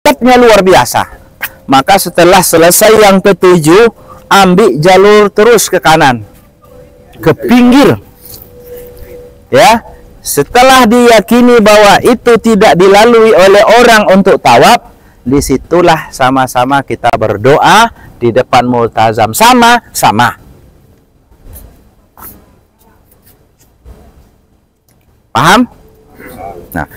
ketatnya luar biasa. Maka setelah selesai yang ketujuh, ambil jalur terus ke kanan, ke pinggir. Ya, setelah diyakini bahwa itu tidak dilalui oleh orang untuk tawaf, disitulah sama-sama kita berdoa di depan multazam sama-sama. Paham? Nah,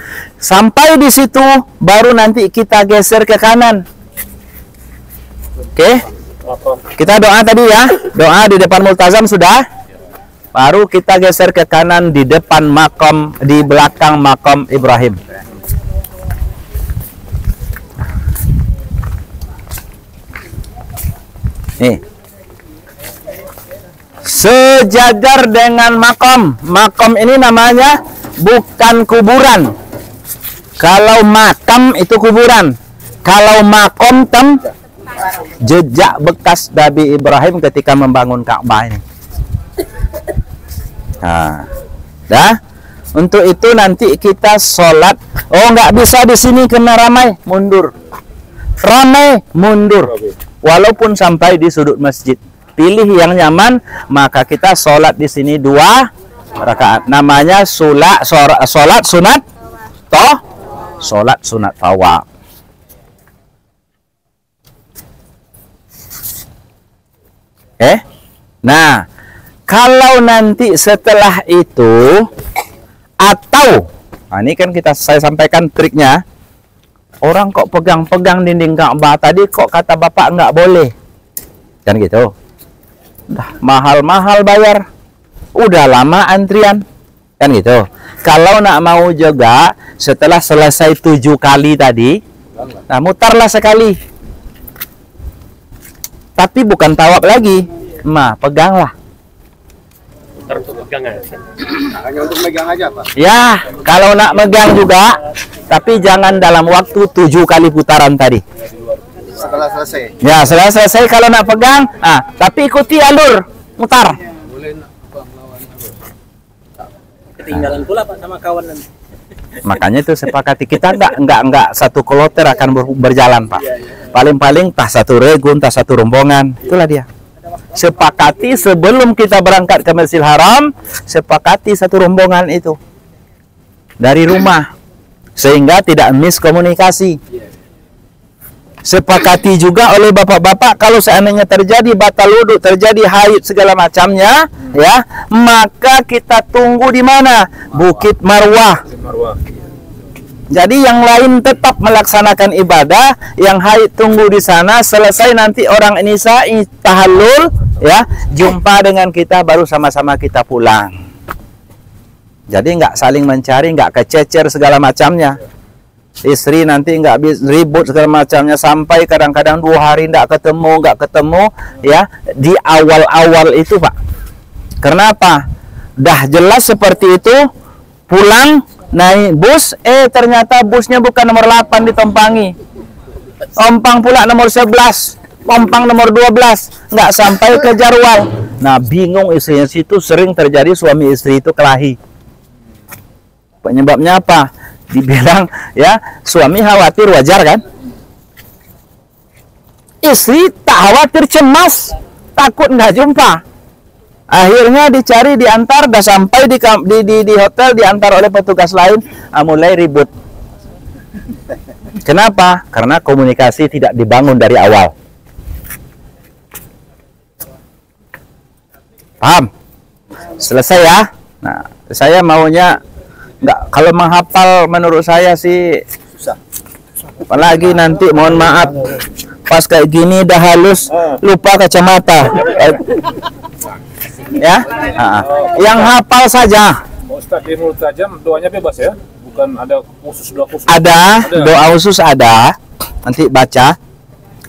sampai di situ baru nanti kita geser ke kanan. Oke? Kita doa tadi ya. Doa di depan multazam sudah. Baru kita geser ke kanan di depan makam, di belakang makam Ibrahim. Nih. Sejajar dengan makam. Makam ini namanya bukan kuburan. Kalau makam itu kuburan. Kalau makom jejak bekas Nabi Ibrahim ketika membangun Ka'bah ini. Nah, dah. Untuk itu nanti kita sholat. Oh, nggak bisa di sini kena ramai, mundur. Ramai, mundur. Walaupun sampai di sudut masjid. Pilih yang nyaman, maka kita sholat di sini 2 rakaat. Namanya sholat sunat sholat sunat tawaf. Nah, kalau nanti setelah itu atau ini kan saya sampaikan triknya. Orang kok pegang-pegang dinding Ka'bah tadi, kok kata Bapak nggak boleh, kan gitu. Udah mahal-mahal bayar, udah lama antrian, kan gitu. Kalau nak mau juga setelah selesai 7 kali tadi, nah mutarlah sekali, tapi bukan tawaf lagi, peganglah. Mutar untuk pegang aja. Hanya untuk megang aja, Pak. Ya, kalau nak megang juga, tapi jangan dalam waktu 7 kali putaran tadi. Setelah selesai. Ya, setelah selesai kalau nak pegang, tapi ikuti alur mutar. Ketinggalan pula Pak sama kawan nanti. Makanya itu sepakati kita enggak satu kloter akan berjalan Pak. Paling-paling tas satu regun, tas satu rombongan. Itulah dia. Sepakati sebelum kita berangkat ke Masjidil Haram, sepakati satu rombongan itu dari rumah sehingga tidak miskomunikasi. Sepakati juga oleh bapak-bapak kalau seandainya terjadi batal wudhu, terjadi haid segala macamnya, ya, maka kita tunggu di mana? Bukit Marwah. Jadi yang lain tetap melaksanakan ibadah, yang haid tunggu di sana, selesai nanti orang ini tahallul, ya, jumpa dengan kita baru sama-sama kita pulang. Jadi nggak saling mencari, nggak kececer segala macamnya. Istri nanti nggak ribut segala macamnya sampai kadang-kadang 2 hari nggak ketemu, ya, di awal-awal itu Pak. Kenapa? Dah jelas seperti itu, pulang naik bus, ternyata busnya bukan nomor 8 ditompangi, ompang pula nomor 11, ompang nomor 12, nggak sampai ke Jarwal. Nah bingung istrinya, situ sering terjadi suami istri itu kelahi. Penyebabnya apa? Dibilang ya suami khawatir, wajar kan? Istri tak khawatir, cemas, takut nggak jumpa. Akhirnya dicari, diantar, dah sampai di hotel, diantar oleh petugas lain, mulai ribut. Kenapa? Karena komunikasi tidak dibangun dari awal. Paham? Selesai ya? Nah, saya maunya kalau menghafal menurut saya sih susah. Apalagi nanti mohon maaf pas kayak gini dah halus, lupa kacamata. Ya, yang hafal saja. Ustaz di multazam doanya bebas ya, bukan ada khusus doa khusus. Ada doa khusus, ada. Nanti baca.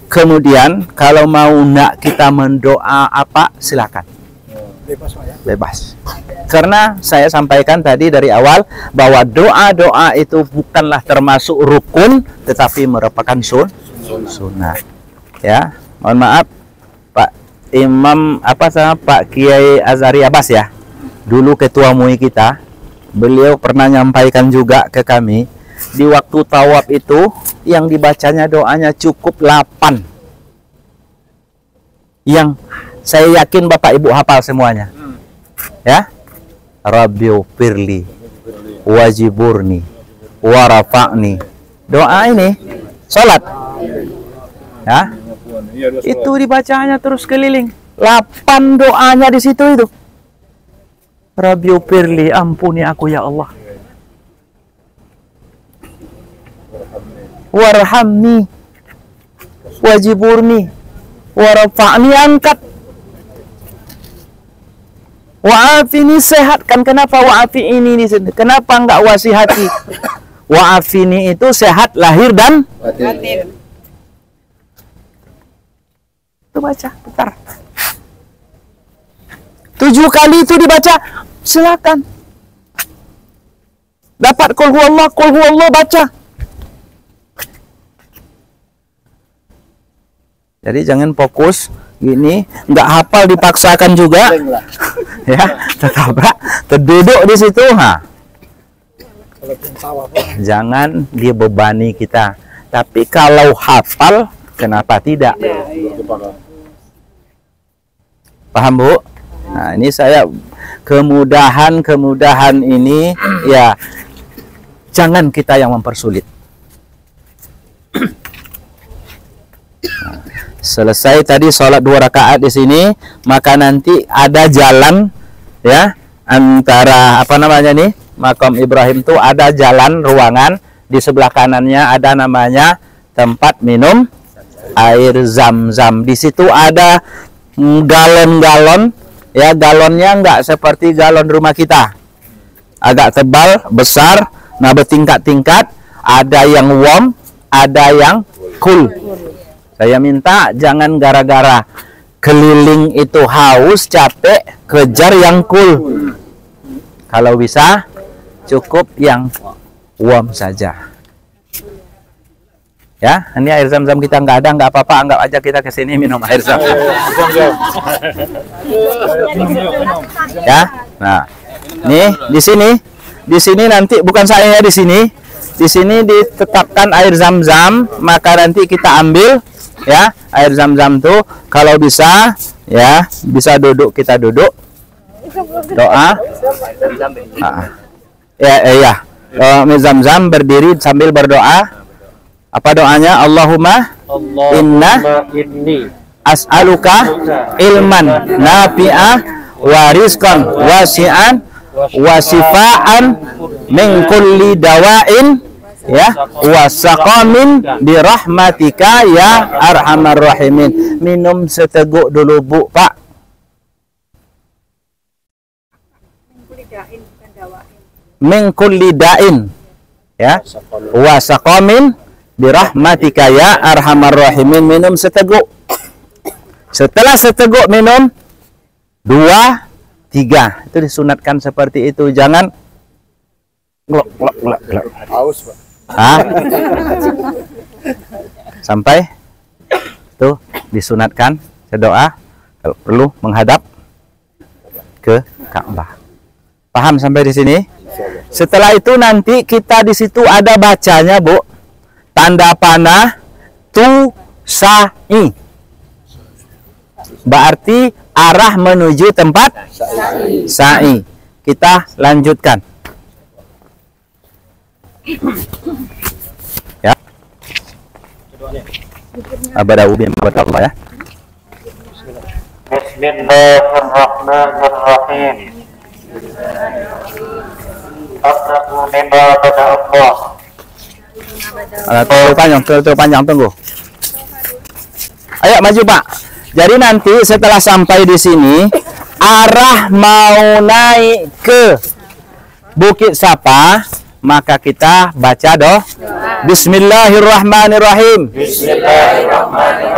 Kemudian kalau mau nak kita mendoa apa, silakan. Bebas Pak ya. Bebas. Karena saya sampaikan tadi dari awal bahwa doa-doa itu bukanlah termasuk rukun, tetapi merupakan sunnah. Ya, mohon maaf Pak Imam Pak Kiai Azhari Abbas ya, dulu ketua MUI kita, beliau pernah nyampaikan juga ke kami di waktu tawaf itu yang dibacanya doanya cukup 8. Yang saya yakin Bapak Ibu hafal semuanya. Ya. Rabbighfirli wajiburni warafa'ni. Doa ini salat. Ya. Itu dibacanya terus keliling. 8 doanya di situ itu. Rabbighfirli, ampuni aku ya Allah. Warhamni wajiburni warafa'ni, angkat. Wa'afini, sehatkan. Kenapa wa'afi ini di sini? Kenapa enggak wasihati? Wa'afini itu sehat lahir dan batin. Itu baca, bentar. 7 kali itu dibaca, silakan. Dapat qul huwallah baca. Jadi jangan fokus gini, nggak hafal dipaksakan juga. Ya, tertabrak, terduduk di situ. Jangan dibebani kita. Tapi kalau hafal, kenapa tidak? Paham, Bu? Nah, ini saya kemudahan ini ya, jangan kita yang mempersulit. Selesai tadi sholat 2 rakaat di sini, maka nanti ada jalan ya antara apa namanya nih, makam Ibrahim tuh ada jalan ruangan, di sebelah kanannya ada namanya tempat minum air zam-zam. Di situ ada galon-galon ya, galonnya nggak seperti galon rumah kita, agak tebal, besar, nah bertingkat-tingkat, ada yang warm, ada yang cool. Saya minta jangan gara-gara keliling itu haus, capek, kejar yang cool. Kalau bisa cukup yang warm saja. Ya, ini air zam-zam kita nggak ada, nggak apa-apa, anggap aja kita kesini minum air zam-zam. Ya, nah, nih di sini nanti bukan saya di sini ditetapkan air zam-zam, maka nanti kita ambil. Ya, air zam-zam tuh kalau bisa ya, bisa duduk, kita duduk doa. Ya, zam-zam berdiri sambil berdoa. Apa doanya? Allahumma inni as'aluka ilman nafi'ah wa rizqan wasi'an wa sifaan min kulli dawa'in ya wasaqamin birahmatika ya arhamar rahimin. Minum seteguk dulu, Bu, Pak. Min kulli da'in ya wasaqamin birahmatika ya arhamar rahimin. Minum seteguk. Setelah seteguk minum 2, 3. Itu disunatkan seperti itu. Jangan glok. Haus, Pak. Sampai tuh disunatkan berdoa, kalau perlu menghadap ke Ka'bah. Paham sampai di sini? Setelah itu nanti kita di situ ada bacanya, Bu, tanda panah sa'i. Berarti arah menuju tempat sa'i. Kita lanjutkan. Ya. Abada ubin buat Allah ya. Bismillahirrahmanirrahim. Abda'u mimma bada Allah. Terlalu panjang, tunggu. Ayo maju, Pak. Jadi nanti setelah sampai di sini, arah mau naik ke Bukit Sapa, maka kita baca doa. Bismillahirrahmanirrahim.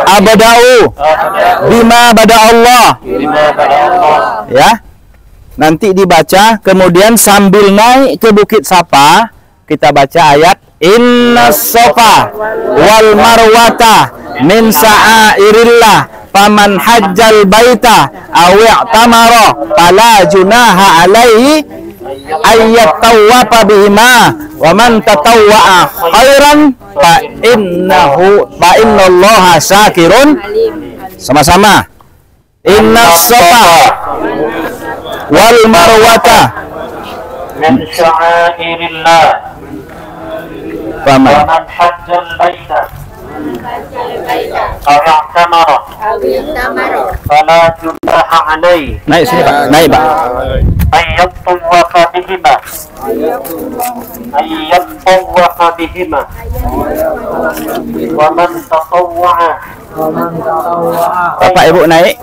Abada'u bima bada Allah. Ya. Nanti dibaca, kemudian sambil naik ke Bukit Sapa, kita baca ayat Innas Safa wal Marwata min sa'airillah faman hajjal baita aw i'tamara fala junaha alaihi ayyat tawwafa bihima wa man tatawwa'a khairan fa innallaha syakirun. Sama-sama. Inna safa wal marwata min sya'airillah faman ومن حج البيت أو اعتمر فلا جناح عليه naik sini Pak, naik Pak. أن يطوف بهما ومن تطوع Bapak Ibu naik.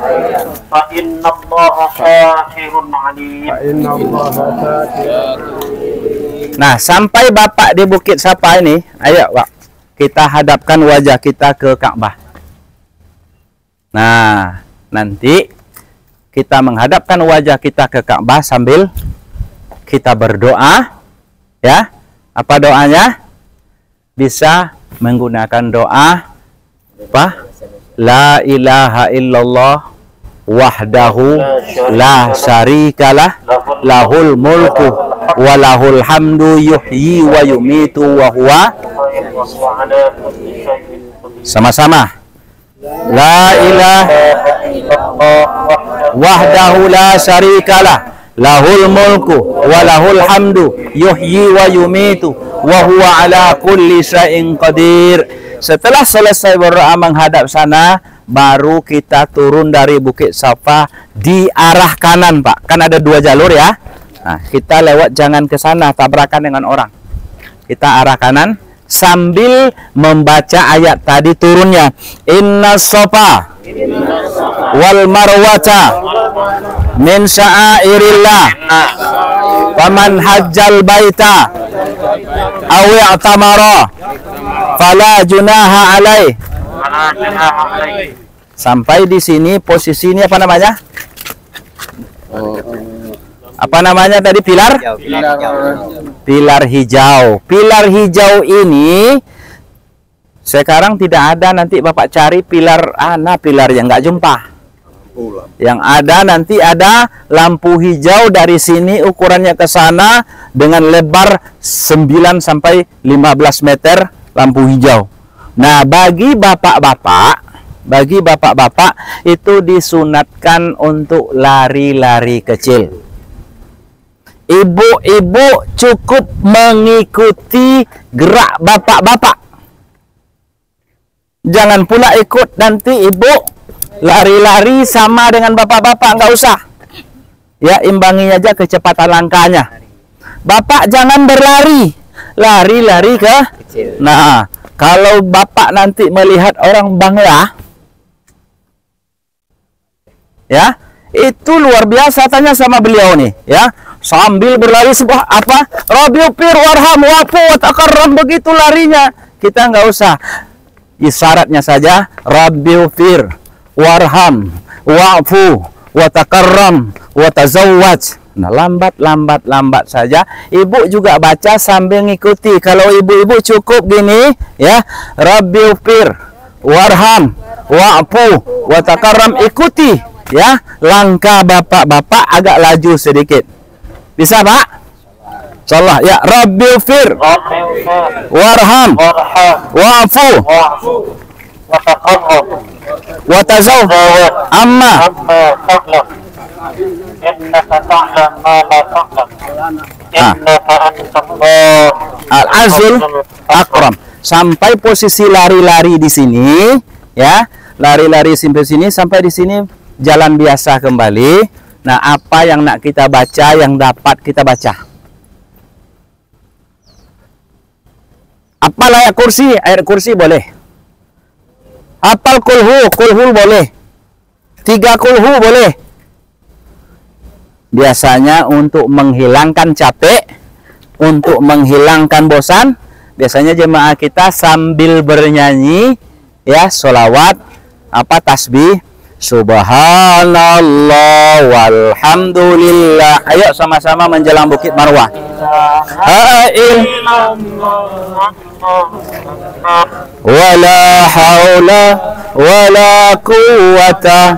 فإن الله شاكر عليم. Nah, sampai Bapak di Bukit Safa ini, ayo Pak, kita hadapkan wajah kita ke Ka'bah. Nah, nanti kita menghadapkan wajah kita ke Ka'bah sambil kita berdoa, ya. Apa doanya? Bisa menggunakan doa apa? La ilaha illallah wahdahu la syarikalah lahul mulku wa lahul hamdu yuhyi wa yumitu wa huwa. Sama-sama. La ilaha wahdahu la syarikalah lahul mulku wa lahul hamdu yuhyi wa yumitu wa huwa ala kulli syai'in qadir. Setelah selesai berdoa menghadap sana, baru kita turun dari Bukit Safa di arah kanan, Pak. Kan ada 2 jalur ya. Nah, kita lewat jangan ke sana tabrakan dengan orang. Kita arah kanan sambil membaca ayat tadi turunnya. Inna safa wal marwata min sya'airillah faman hajjal baita aw i'tamara fala junaha alaih. Sampai di sini posisi ini apa namanya? Apa namanya tadi? Pilar? Pilar hijau. Pilar hijau ini sekarang tidak ada, nanti Bapak cari pilar pilar yang nggak jumpa. Yang ada nanti ada lampu hijau dari sini ukurannya ke sana dengan lebar 9 sampai 15 meter lampu hijau. Nah, bagi bapak-bapak itu disunatkan untuk lari-lari kecil. Ibu-ibu cukup mengikuti gerak bapak-bapak. Jangan pula ikut nanti ibu lari-lari sama dengan bapak-bapak, nggak usah. Ya, imbangi aja kecepatan langkahnya. Bapak jangan berlari, lari-lari ke kecil. Nah, kalau bapak nanti melihat orang Bangla, ya, itu luar biasa. Tanya sama beliau nih, ya, sambil berlari sebuah apa? Rabbil fir warham wa'fu wa takarram, begitu larinya. Kita nggak usah. Isyaratnya saja Rabbil fir warham wa'fu wa takarram wa tazawwaj. Nah, lambat saja. Ibu juga baca sambil ngikuti. Kalau ibu-ibu cukup gini, ya, Rabbil fir warham wa'fu wa takarram, ikuti, ya, langkah bapak-bapak agak laju sedikit. Bisa, Pak? Insyaallah, ya. Rabbil fir warham wa'fu wa tazawwaj amma al-azul akram. Sampai posisi lari-lari di sini, ya, lari-lari sampai sini, sampai di sini jalan biasa kembali. Nah, apa yang nak kita baca, yang dapat kita baca. Apal ayat kursi boleh. Apal kulhu boleh. 3 kulhu boleh. Biasanya untuk menghilangkan capek, untuk menghilangkan bosan, biasanya jemaah kita sambil bernyanyi, ya, sholawat, tasbih, subhanallah walhamdulillah. Ayo sama-sama menjelang Bukit Marwah. Wala haula wala quwata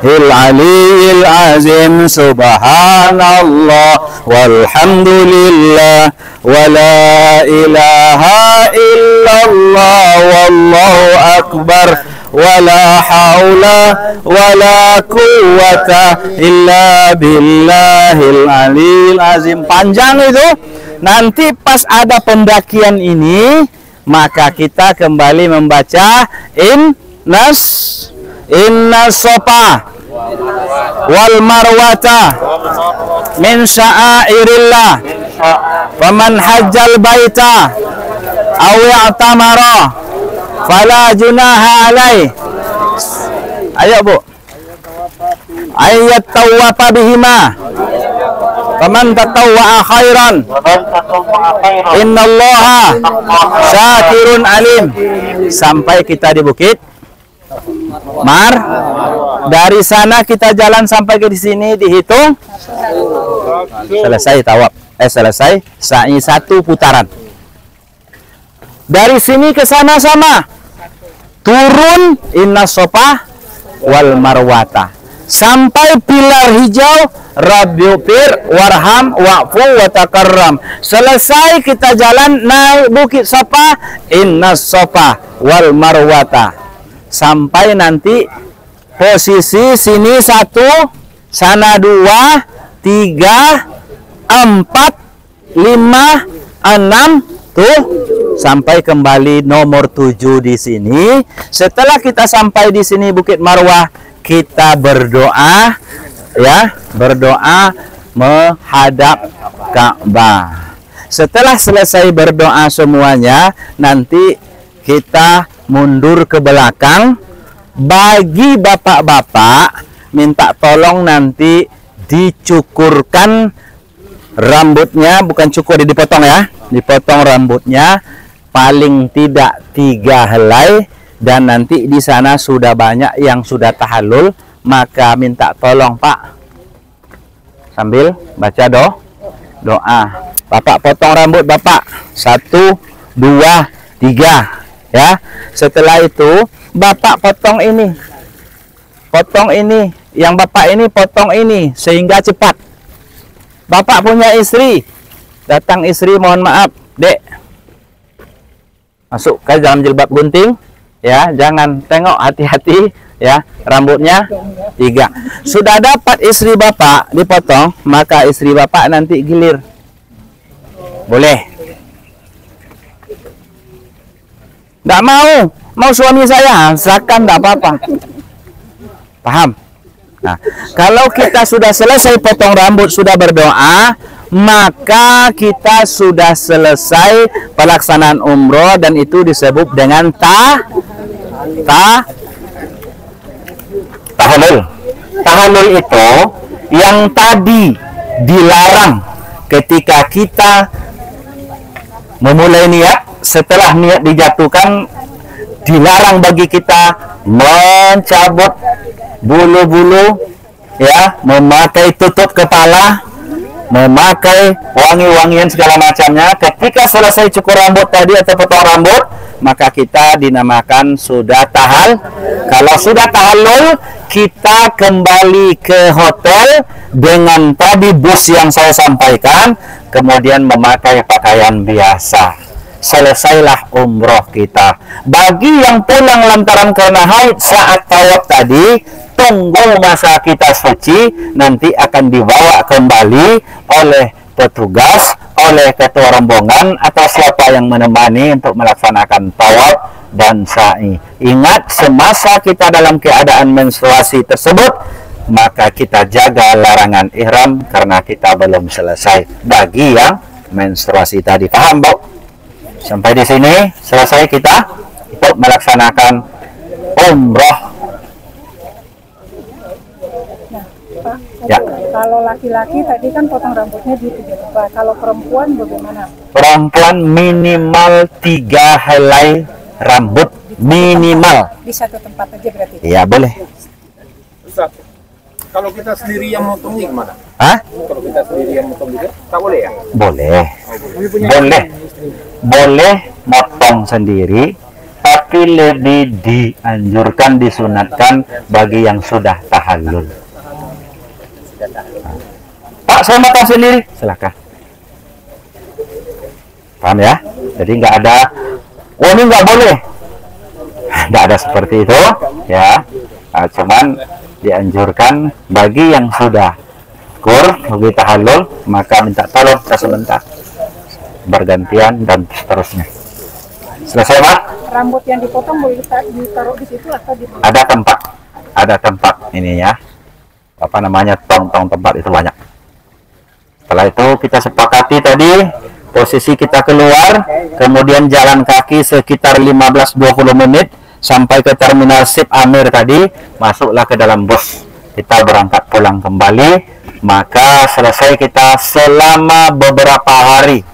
aliyil azim. Subhanallah walhamdulillah wa la ilaha illallah wallahu akbar wala haula wala quwwata illa billahil aliyil azim. Panjang itu. Nanti pas ada pendakian ini, maka kita kembali membaca innas sofa wal marwata min sya'airillah faman hajjal baita aw i'tamara fala junaha alaih. Ayo Bu, ayat tawafa bihima faman tatawwa'a khairan innallaha syakirun alim. Sampai kita di Bukit Mar. Dari sana kita jalan sampai ke di sini, dihitung selesai tawaf. Selesai sa'i 1 putaran. Dari sini ke sana sama. Turun innas sofa wal marwata. Sampai pilar hijau, Rabbufir warham wa'fu wa takarram. Selesai kita jalan naik Bukit Safa, innas sofa wal marwata. Sampai nanti posisi sini 1, sana 2, 3, 4, 5, 6 tuh, sampai kembali nomor 7 di sini. Setelah kita sampai di sini Bukit Marwah, kita berdoa, ya, berdoa menghadap Ka'bah. Setelah selesai berdoa semuanya, nanti kita mundur ke belakang. Bagi bapak-bapak, minta tolong nanti dicukurkan rambutnya, bukan cukur, dipotong ya, dipotong rambutnya paling tidak 3 helai. Dan nanti di sana sudah banyak yang sudah tahallul, maka minta tolong Pak, sambil baca doa. Bapak potong rambut Bapak 1, 2, 3 ya. Setelah itu Bapak potong ini, yang Bapak ini potong ini sehingga cepat. Bapak punya istri, datang istri, mohon maaf Dek, masuk ke dalam jilbab gunting ya, jangan tengok, hati-hati ya, rambutnya 3. Sudah dapat istri Bapak dipotong, maka istri Bapak nanti gilir. Boleh? Nggak mau suami saya, silakan, nggak apa-apa. Paham? Nah, kalau kita sudah selesai potong rambut, sudah berdoa, maka kita sudah selesai pelaksanaan umroh, dan itu disebut dengan tahallul. Tahallul itu yang tadi dilarang ketika kita memulai niat. Setelah niat dijatuhkan, dilarang bagi kita mencabut bulu-bulu ya, memakai tutup kepala, memakai wangi-wangian segala macamnya. Ketika selesai cukur rambut tadi atau potong rambut, maka kita dinamakan sudah Kalau sudah tahallul, kita kembali ke hotel dengan tadi bus yang saya sampaikan, kemudian memakai pakaian biasa. Selesailah umroh kita. Bagi yang pulang lantaran karena haid saat tawaf tadi, tunggu masa kita suci, nanti akan dibawa kembali oleh petugas, oleh ketua rombongan atau siapa yang menemani untuk melaksanakan tawaf dan sa'i. Ingat, semasa kita dalam keadaan menstruasi tersebut, maka kita jaga larangan ihram karena kita belum selesai. Bagi yang menstruasi tadi, paham Bu? Sampai di sini selesai kita untuk melaksanakan umroh. Nah, Pak, ya. Kalau laki-laki tadi kan potong rambutnya di 3 tempat. Kalau perempuan bagaimana? Perempuan minimal 3 helai rambut minimal. Di 1 tempat aja berarti? Iya, boleh. Ustaz, kalau kita sendiri yang motong gimana? Hah? Kalau kita sendiri yang motong juga, tak boleh ya? Boleh. Boleh motong sendiri, tapi tapi lebih dianjurkan, disunatkan bagi yang sudah tahallul. Pak, saya makan sendiri, silakan. Paham ya? Jadi nggak ada, oh ini nggak boleh, nggak ada seperti itu ya. Nah, cuman dianjurkan bagi yang sudah bagi tahallul, maka minta tolong sebentar, bergantian dan seterusnya. Selesai, Pak? Rambut yang dipotong boleh ditaruh di situ atau di Ada tempat ini ya, apa namanya, tong tempat itu banyak. Setelah itu kita sepakati tadi posisi kita keluar, kemudian jalan kaki sekitar 15-20 menit sampai ke terminal Sip Amir tadi, masuklah ke dalam bus. Kita berangkat pulang kembali, maka selesai kita selama beberapa hari.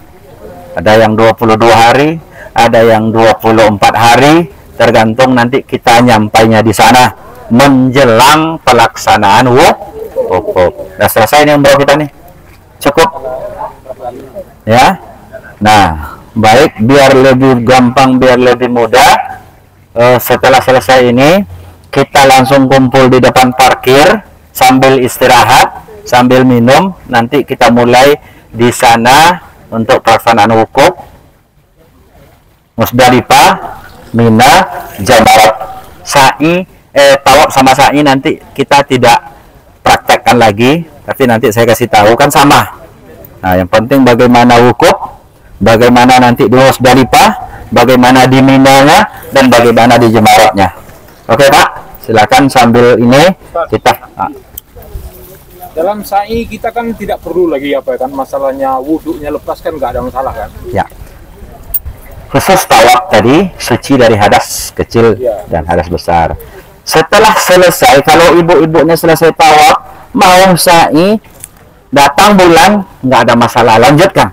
Ada yang 22 hari, ada yang 24 hari, tergantung nanti kita nyampainya di sana menjelang pelaksanaan wukuf. Sudah selesai nih umroh kita nih. Cukup. Ya. Nah, baik, biar lebih gampang, biar lebih mudah, setelah selesai ini kita langsung kumpul di depan parkir sambil istirahat, sambil minum. Nanti kita mulai di sana untuk pelaksanaan wukuf, Musdalifah, Mina, Jamarat. Sa'i, tawaf sama sa'i nanti kita tidak praktekkan lagi, tapi nanti saya kasih tahu, kan sama. Nah, yang penting bagaimana wukuf, bagaimana nanti di Musdalifah, bagaimana di Minanya, dan bagaimana di Jamaratnya. Oke, Pak, silakan sambil ini kita. Dalam sa'i kita kan tidak perlu lagi apa kan, masalahnya wudhunya lepas kan nggak ada masalah kan? Ya. Khusus tawaf tadi suci dari hadas kecil dan hadas besar. Setelah selesai, kalau ibu-ibunya selesai tawaf, mau sa'i, datang bulan, nggak ada masalah, lanjutkan.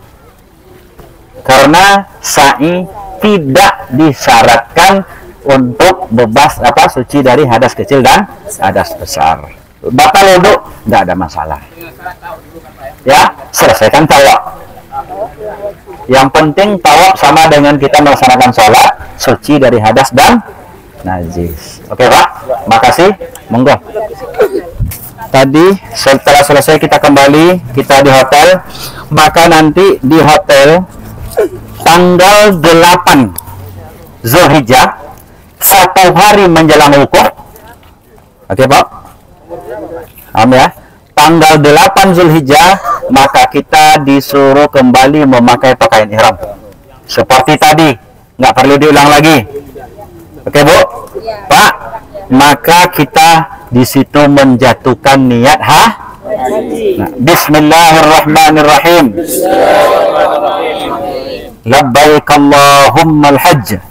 Karena sa'i tidak disyaratkan untuk bebas suci dari hadas kecil dan hadas besar. Batal wudu, nggak ada masalah. Ya, selesaikan tawaf. Yang penting tawaf sama dengan kita melaksanakan sholat, suci dari hadas dan najis. Oke, Pak, makasih. Monggo. Tadi setelah selesai kita kembali, kita di hotel. Maka nanti di hotel tanggal 8 Zulhijjah, 1 hari menjelang wukuf. Oke, Pak? Paham ya? Tanggal 8 Zulhijjah, maka kita disuruh kembali memakai pakaian ihram. Seperti tadi, nggak perlu diulang lagi. Oke, Bu? Pak, maka kita di situ menjatuhkan niat Nah, Bismillahirrahmanirrahim. Labbaik Allahumma al-hajj.